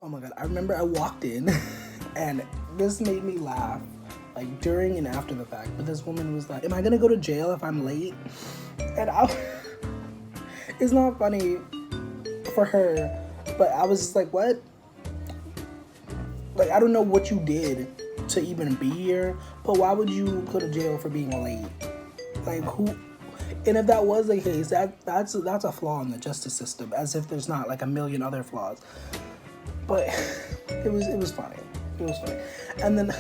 Oh my god, I remember I walked in and this made me laugh, like during and after the fact. But this woman was like, "Am I gonna go to jail if I'm late?" And it's not funny for her, but I was just like, "What? Like, I don't know what you did to even be here, but why would you go to jail for being late? Like, who?" And if that was the case, that's a flaw in the justice system, as if there's not like a million other flaws. But it was funny. It was funny. And then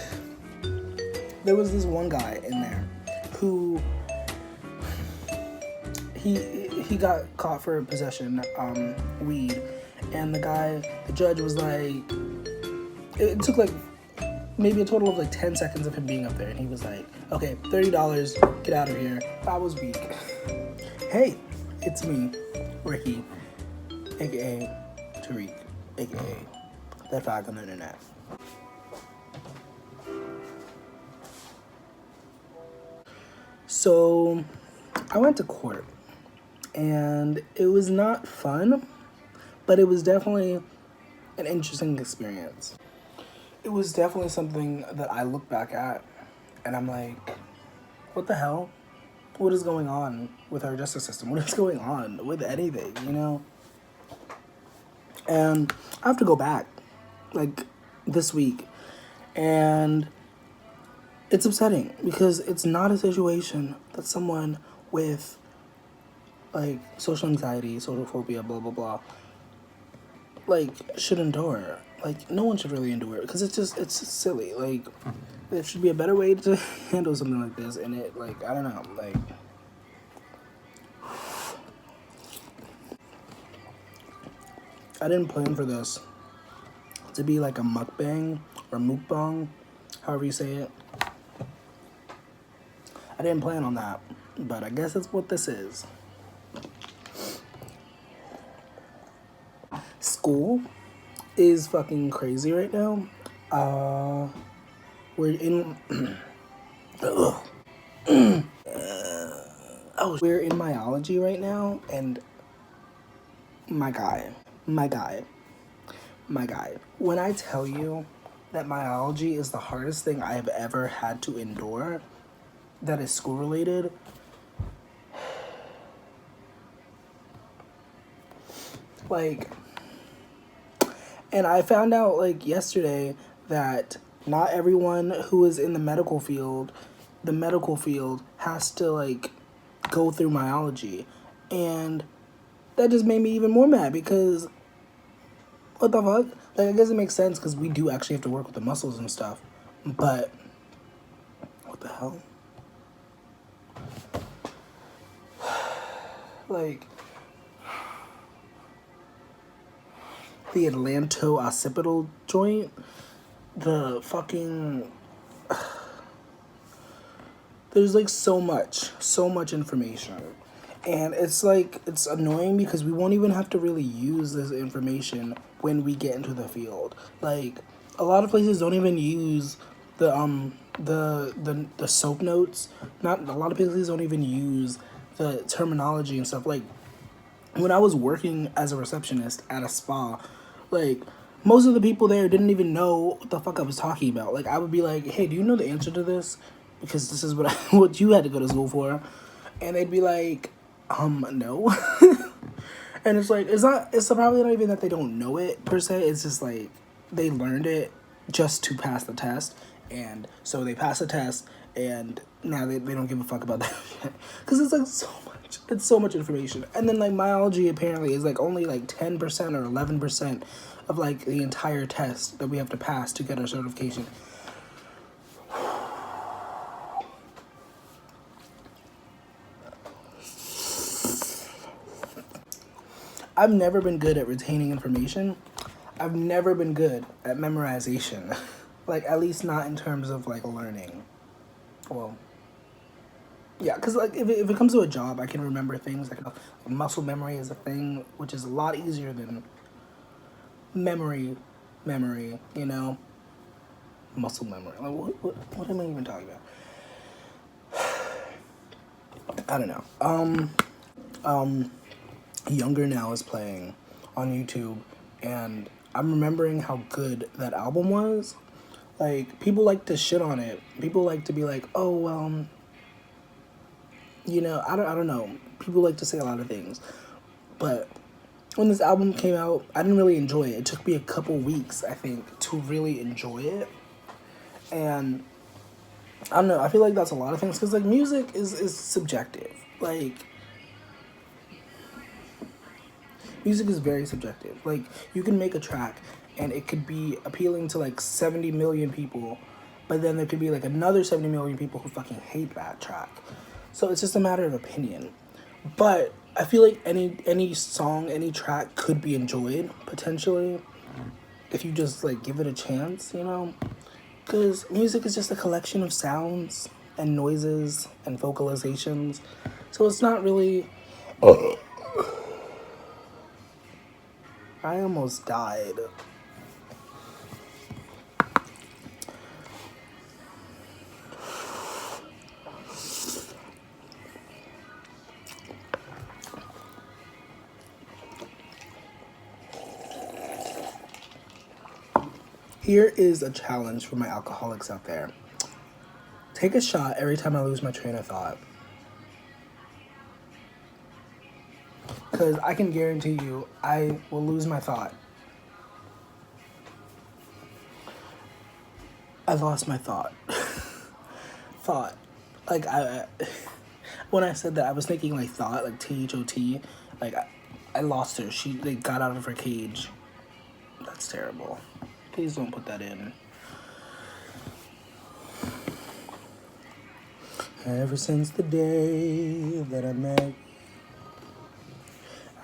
there was this one guy in there who he got caught for possession weed, and the judge was like, it took like maybe a total of like 10 seconds of him being up there, and he was like, "Okay, $30, get out of here." I was weak. Hey, it's me, Ricky, aka Tariq, aka that fag on the internet. So I went to court, and it was not fun, but it was definitely an interesting experience. It was definitely something that I look back at and I'm like, what the hell? What is going on with our justice system? What is going on with anything, you know? And I have to go back, like, this week, and it's upsetting because it's not a situation that someone with, like, social anxiety, social phobia, blah, blah, blah, like, should endure. Like, no one should really endure it because it's just silly. Like, there should be a better way to handle something like this, and it, like, I don't know, like, I didn't plan for this to be like a mukbang or mukbang, however you say it. I didn't plan on that, but I guess that's what this is. School is fucking crazy right now. We're in we're in myology right now, and my guy, my guy, my guy. When I tell you that myology is the hardest thing I have ever had to endure, that is school related, like, and I found out like yesterday that not everyone who is in the medical field has to like go through myology. And that just made me even more mad because what the fuck? Like, I guess it makes sense because we do actually have to work with the muscles and stuff. But what the hell? Like, the atlanto-occipital joint, the fucking, there's like so much information, and it's like, it's annoying because we won't even have to really use this information when we get into the field. Like, a lot of places don't even use the soap notes. Not a lot of places don't even use the terminology and stuff. Like, when I was working as a receptionist at a spa, like, most of the people there didn't even know what the fuck I was talking about. Like, I would be like, "Hey, do you know the answer to this? Because this is what what you had to go to school for." And they'd be like, no." And it's like, it's probably not even that they don't know it per se. It's just like they learned it just to pass the test. And so they pass the test, and now they don't give a fuck about that shit. Because it's like so much information. And then like myology apparently is like only like 10% or 11% of like the entire test that we have to pass to get our certification. I've never been good at retaining information. I've never been good at memorization. Like, at least not in terms of like learning. Well, yeah, because like if it comes to a job, I can remember things. Like, muscle memory is a thing, which is a lot easier than memory, you know? Muscle memory. Like, what am I even talking about? I don't know. Younger Now is playing on YouTube, and I'm remembering how good that album was. Like, people like to shit on it. People like to be like, oh, well, you know, I don't know. People like to say a lot of things. But when this album came out, I didn't really enjoy it. It took me a couple weeks, I think, to really enjoy it. And I don't know, I feel like that's a lot of things. Because, like, music is subjective. Like, music is very subjective. Like, you can make a track and it could be appealing to like 70 million people, but then there could be like another 70 million people who fucking hate that track. So it's just a matter of opinion. But I feel like any song, any track could be enjoyed potentially if you just like give it a chance, you know? Because music is just a collection of sounds and noises and vocalizations. So it's not really. I almost died. Here is a challenge for my alcoholics out there. Take a shot every time I lose my train of thought. Because I can guarantee you, I will lose my thought. I lost my thought. Thought. Like, when I said that, I was thinking like thought, like T-H-O-T. Like, I lost her. She like got out of her cage. That's terrible. Please don't put that in. Ever since the day that I met,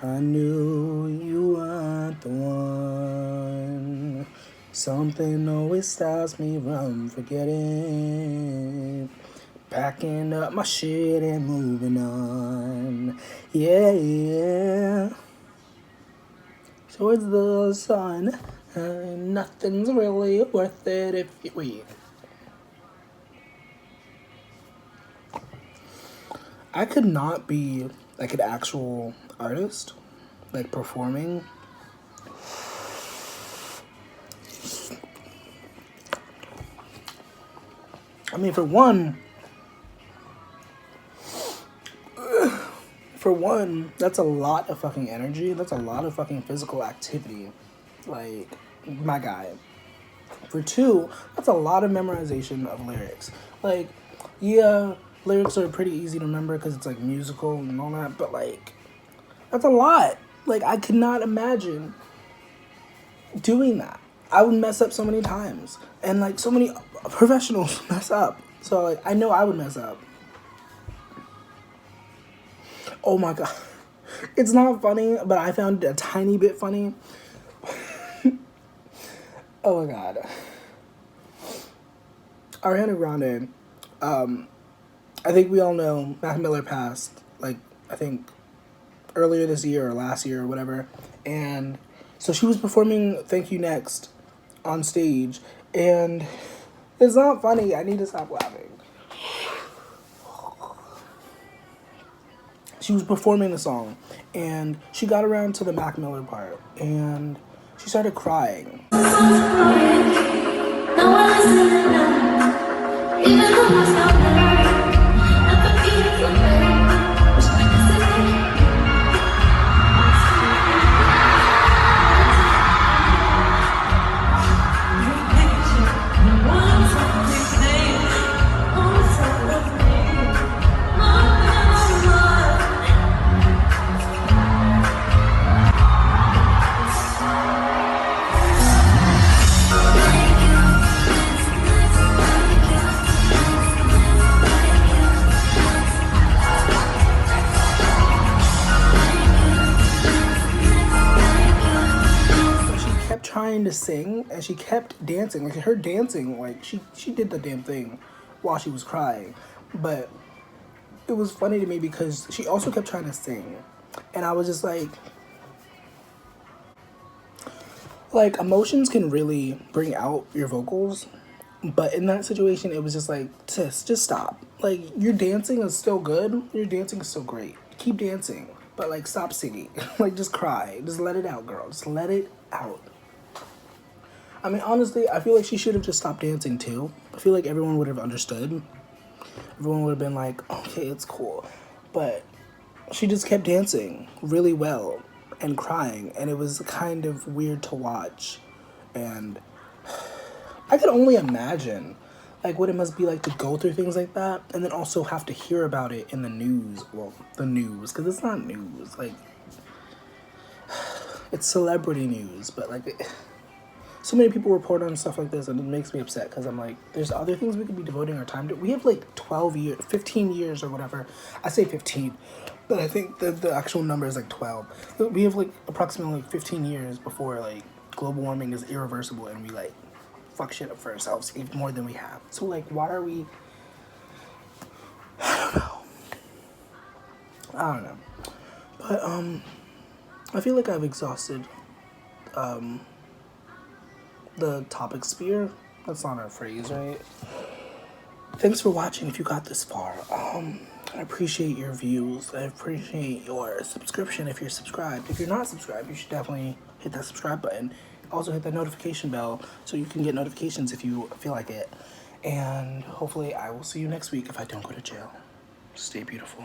I knew you weren't the one. Something always stops me from forgetting. Packing up my shit and moving on. Yeah, yeah. Towards the sun. Nothing's really worth it if you... Wait. I could not be like an actual artist, like performing. I mean, for one, that's a lot of fucking energy. That's a lot of fucking physical activity. Like, my guy. For two, that's a lot of memorization of lyrics. Like, yeah, lyrics are pretty easy to remember because it's like musical and all that, but like, that's a lot. Like, I could not imagine doing that. I would mess up so many times. And like, so many professionals mess up. So like, I know I would mess up. Oh my god. It's not funny, but I found it a tiny bit funny. Oh my god. Ariana Grande, I think we all know Mac Miller passed, like, I think earlier this year or last year or whatever. And so she was performing Thank You Next on stage. And it's not funny. I need to stop laughing. She was performing the song. And she got around to the Mac Miller part. And she started crying. Trying to sing, and she kept dancing. Like, her dancing, like, she did the damn thing while she was crying. But it was funny to me because she also kept trying to sing, and I was just like, emotions can really bring out your vocals, but in that situation, it was just like, sis, just stop. Like, your dancing is still good, your dancing is still great, keep dancing, but like, stop singing. Like, just cry, just let it out, girl, just let it out. I mean, honestly, I feel like she should have just stopped dancing too. I feel like everyone would have understood. Everyone would have been like, okay, it's cool. But she just kept dancing really well and crying, and it was kind of weird to watch. And I could only imagine like what it must be like to go through things like that and then also have to hear about it in the news. Well, the news, because it's not news. Like, it's celebrity news, but like so many people report on stuff like this, and it makes me upset because I'm like, there's other things we could be devoting our time to. We have like 12 years, 15 years or whatever. I say 15, but I think the actual number is like 12. We have like approximately like 15 years before like global warming is irreversible and we like fuck shit up for ourselves even more than we have. So like, why are we? I don't know. But I feel like I've exhausted the topic sphere. That's not our phrase, right? Thanks for watching if you got this far. I appreciate your views. I appreciate your subscription if you're subscribed. If you're not subscribed, you should definitely hit that subscribe button. Also hit that notification bell so you can get notifications if you feel like it. And hopefully I will see you next week if I don't go to jail. Stay beautiful.